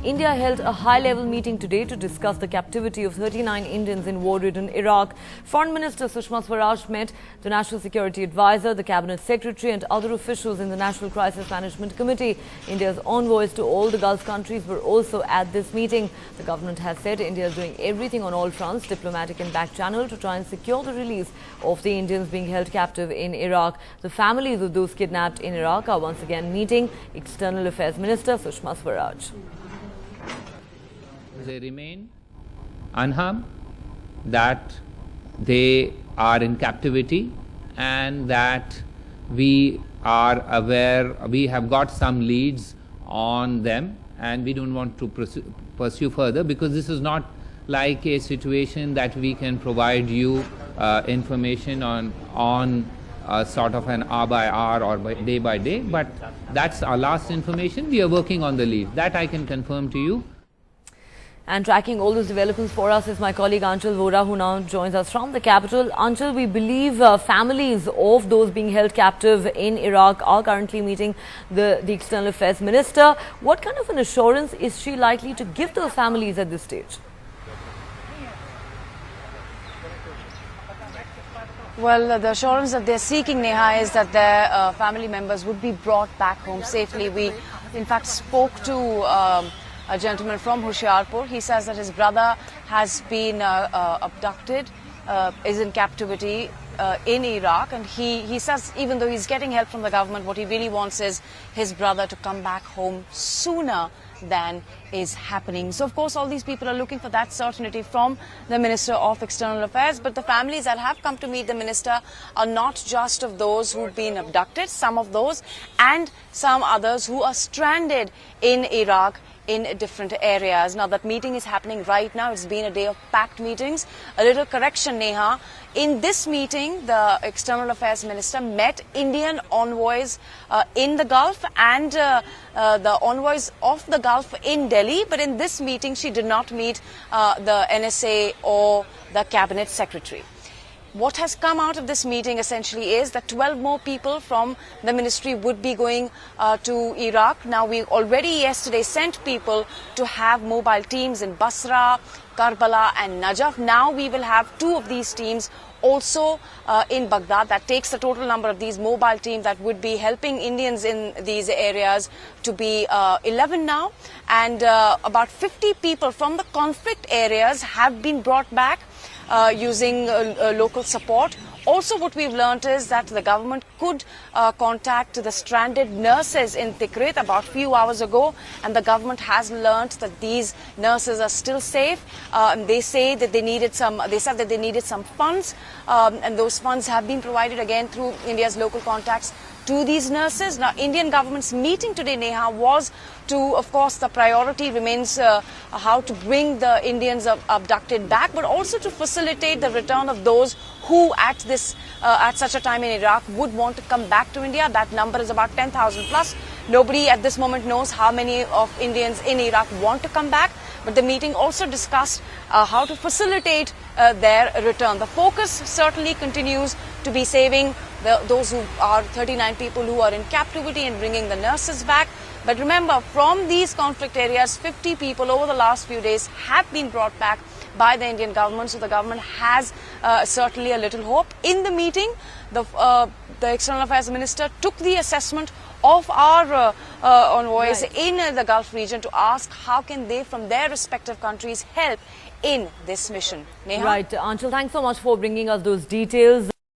India held a high-level meeting today to discuss the captivity of 39 Indians in war-ridden Iraq. Foreign Minister Sushma Swaraj met the National Security Advisor, the Cabinet Secretary and other officials in the National Crisis Management Committee. India's envoys to all the Gulf countries were also at this meeting. The government has said India is doing everything on all fronts, diplomatic and back channel, to try and secure the release of the Indians being held captive in Iraq. The families of those kidnapped in Iraq are once again meeting External Affairs Minister Sushma Swaraj. They remain unharmed, that they are in captivity, and that we are aware, we have got some leads on them, and we don't want to pursue further, because this is not like a situation that we can provide you information on sort of an hour by hour or by day, but that's our last information. We are working on the lead. That I can confirm to you. And tracking all those developments for us is my colleague Anchal Vora, who now joins us from the capital. Anchal, we believe families of those being held captive in Iraq are currently meeting the External Affairs Minister. What kind of an assurance is she likely to give those families at this stage? Well, the assurance that they're seeking, Neha, is that their family members would be brought back home safely. We, in fact, spoke to a gentleman from Hoshiarpur. He says that his brother has been abducted, is in captivity in Iraq, and he says even though he's getting help from the government, what he really wants is his brother to come back home sooner than is happening. So, of course, all these people are looking for that certainty from the Minister of External Affairs. But the families that have come to meet the Minister are not just of those who've been abducted, some of those, and some others who are stranded in Iraq in different areas. Now, that meeting is happening right now. It's been a day of packed meetings. A little correction, Neha. In this meeting, the External Affairs Minister met Indian envoys in the Gulf and the envoys of the Gulf in Delhi. But in this meeting, she did not meet the NSA or the Cabinet Secretary. What has come out of this meeting essentially is that 12 more people from the ministry would be going to Iraq. Now, we already yesterday sent people to have mobile teams in Basra, Karbala and Najaf. Now we will have 2 of these teams also in Baghdad. That takes the total number of these mobile teams that would be helping Indians in these areas to be 11 now. And about 50 people from the conflict areas have been brought back using local support. Also, what we've learned is that the government could contact the stranded nurses in Tikrit about a few hours ago, and the government has learned that these nurses are still safe. They say that they needed some. They said that they needed some funds, and those funds have been provided again through India's local contacts to these nurses. Now, Indian government's meeting today, Neha, was to, of course, the priority remains how to bring the Indians abducted back, but also to facilitate the return of those who at such a time in Iraq would want to come back to India. That number is about 10,000 plus. Nobody at this moment knows how many of Indians in Iraq want to come back. But the meeting also discussed how to facilitate their return. The focus certainly continues to be saving those who are 39 people who are in captivity and bringing the nurses back. But remember, from these conflict areas, 50 people over the last few days have been brought back by the Indian government. So the government has certainly a little hope. In the meeting, the External Affairs Minister took the assessment of our envoys in the Gulf region to ask how can they from their respective countries help in this mission. Neha? Right, Anchal, thanks so much for bringing us those details.